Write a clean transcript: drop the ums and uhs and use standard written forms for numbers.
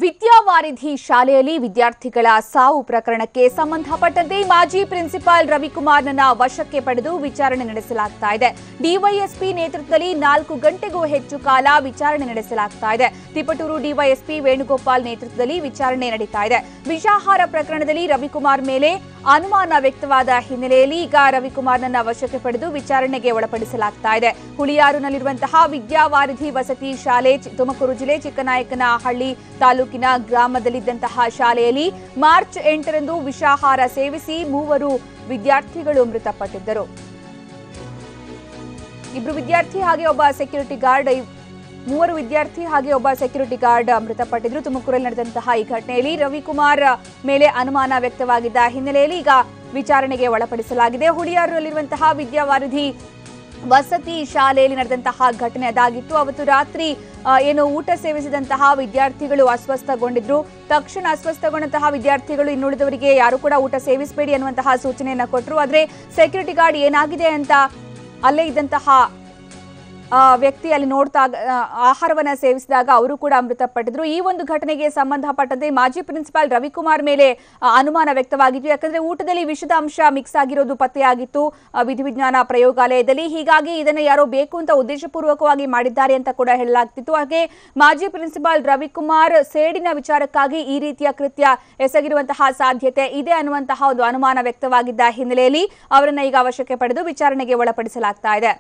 ವಿದ್ಯಾವಾರಿಧಿ ಶಾಲೆಯಲ್ಲಿ ವಿದ್ಯಾರ್ಥಿಗಳ ಸಾವು ಪ್ರಕರಣಕ್ಕೆ ಸಂಬಂಧಪಟ್ಟಂತೆ ಮಾಜಿ ಪ್ರಿನ್ಸಿಪಾಲ್ ರವಿಕುಮಾರ್ನನ್ನ ವಶಕ್ಕೆ ಪಡೆದು ವಿಚಾರಣೆ ನಡೆಸಲಾಗ್ತಾ ಇದೆ. ಡಿವೈಎಸ್ಪಿ ನೇತೃತ್ವದಲ್ಲಿ 4 ಗಂಟೆಗೂ ಹೆಚ್ಚು ಕಾಲ ವಿಚಾರಣೆ ನಡೆಸಲಾಗ್ತಾ ಇದೆ. ತಿಪಟೂರು ಡಿವೈಎಸ್ಪಿ ವೇಣುಗೋಪಾಲ್ ನೇತೃತ್ವದಲ್ಲಿ ವಿಚಾರಣೆ ನಡೀತಾ ಇದೆ. ವಿಷಾಹಾರ ಪ್ರಕರಣದಲ್ಲಿ ರವಿಕುಮಾರ್ ಮೇಲೆ ಅನುಮಾನ ವ್ಯಕ್ತವಾದ ಹಿನ್ನೆಲೆಯಲ್ಲಿ ಈಗ ರವಿಕುಮಾರ್ನನ್ನ ವಶಕ್ಕೆ ಪಡೆದು ವಿಚಾರಣೆಗೆ ಒಳಪಡಿಸಲಾಗ್ತಾ ಇದೆ. ಹುಳಿಯಾರುನಲ್ಲಿರುವಂತಹ ವಿದ್ಯಾವಾರಿಧಿ ವಸತಿ ಶಾಲೆ ತುಮಕೂರು ಜಿಲ್ಲೆ ಚಿಕ್ಕನಾಯಕನಹಳ್ಳಿ ತಾಲೂಕಿನ ಗ್ರಾಮದಲ್ಲಿದ್ದಂತಹ ಶಾಲೆಯಲ್ಲಿ ಮಾರ್ಚ್ 8ರಂದು ವಿಷಾಹಾರ ಸೇವಿಸಿ 3 ವಿದ್ಯಾರ್ಥಿಗಳು ಮೃತಪಟ್ಟಿದ್ದರು. 2 ವಿದ್ಯಾರ್ಥಿ ಹಾಗೆ ಒಬ್ಬ ಸೆಕ್ಯೂರಿಟಿ ಗಾರ್ಡ್ 3 ವಿದ್ಯಾರ್ಥಿ ಹಾಗೆ ಒಬ್ಬ ಸೆಕ್ಯೂರಿಟಿ ಗಾರ್ಡ್ ಮೃತಪಟ್ಟಿದ್ರು. ತುಮಕೂರಲ್ಲಿ ನಡೆದಂತಹ ಈ ಘಟನೆಯಲ್ಲಿ ರವಿಕುಮಾರ್ ಮೇಲೆ ಅನುಮಾನ ವ್ಯಕ್ತವಾಗಿದ್ದ ಹಿನ್ನೆಲೆಯಲ್ಲಿ ಈಗ ವಿಚಾರಣೆಗೆ ಒಳಪಡಿಸಲಾಗಿದೆ. ಹುಳಿಯಾರಿನಲ್ಲಿರುವಂತಹ ವಿದ್ಯಾವಾರಿಧಿ ವಸತಿ ಶಾಲೆಯಲ್ಲಿ ನಡೆದಂತಹ ಘಟನೆ ಅದಾಗಿತ್ತು. ಅವತ್ತು ರಾತ್ರಿ ಏನು ಊಟ ಸೇವಿಸಿದಂತಹ ವಿದ್ಯಾರ್ಥಿಗಳು ಅಸ್ವಸ್ಥಗೊಂಡಿದ್ರು. ತಕ್ಷಣ ಅಸ್ವಸ್ಥಗೊಂಡಂತಹ ವಿದ್ಯಾರ್ಥಿಗಳು ಇನ್ನುಳಿದವರಿಗೆ ಯಾರು ಕೂಡ ಊಟ ಸೇವಿಸಬೇಡಿ ಅನ್ನುವಂತಹ ಸೂಚನೆಯನ್ನ ಕೊಟ್ಟರು. ಆದರೆ ಸೆಕ್ಯೂರಿಟಿ ಗಾರ್ಡ್ ಏನಾಗಿದೆ ಅಂತ ಅಲ್ಲೇ ಇದ್ದಂತಹ ವ್ಯಕ್ತಿ ಅಲ್ಲಿ ನೋಡ್ತಾ ಆಹಾರವನ್ನ ಸೇವಿಸಿದಾಗ ಅವರು ಕೂಡ ಮೃತಪಟ್ಟಿದ್ರು. ಈ ಒಂದು ಘಟನೆಗೆ ಸಂಬಂಧಪಟ್ಟಂತೆ ಮಾಜಿ ಪ್ರಿನ್ಸಿಪಾಲ್ ರವಿಕುಮಾರ್ ಮೇಲೆ ಅನುಮಾನ ವ್ಯಕ್ತವಾಗಿತ್ತು. ಯಾಕಂದ್ರೆ ಊಟದಲ್ಲಿ ವಿಷದ ಅಂಶ ಮಿಕ್ಸ್ ಆಗಿರೋದು ಪತ್ತೆಯಾಗಿತ್ತು ವಿಧಿವಿಜ್ಞಾನ ಪ್ರಯೋಗಾಲಯದಲ್ಲಿ. ಹೀಗಾಗಿ ಇದನ್ನು ಯಾರೋ ಬೇಕು ಅಂತ ಉದ್ದೇಶಪೂರ್ವಕವಾಗಿ ಮಾಡಿದ್ದಾರೆ ಅಂತ ಕೂಡ ಹೇಳಲಾಗ್ತಿತ್ತು. ಹಾಗೆ ಮಾಜಿ ಪ್ರಿನ್ಸಿಪಾಲ್ ರವಿಕುಮಾರ್ ಸೇಡಿನ ವಿಚಾರಕ್ಕಾಗಿ ಈ ರೀತಿಯ ಕೃತ್ಯ ಎಸಗಿರುವಂತಹ ಸಾಧ್ಯತೆ ಇದೆ ಅನ್ನುವಂತಹ ಒಂದು ಅನುಮಾನ ವ್ಯಕ್ತವಾಗಿದ್ದ ಹಿನ್ನೆಲೆಯಲ್ಲಿ ಅವರನ್ನ ಈಗ ವಶಕ್ಕೆ ಪಡೆದು ವಿಚಾರಣೆಗೆ ಒಳಪಡಿಸಲಾಗ್ತಾ ಇದೆ.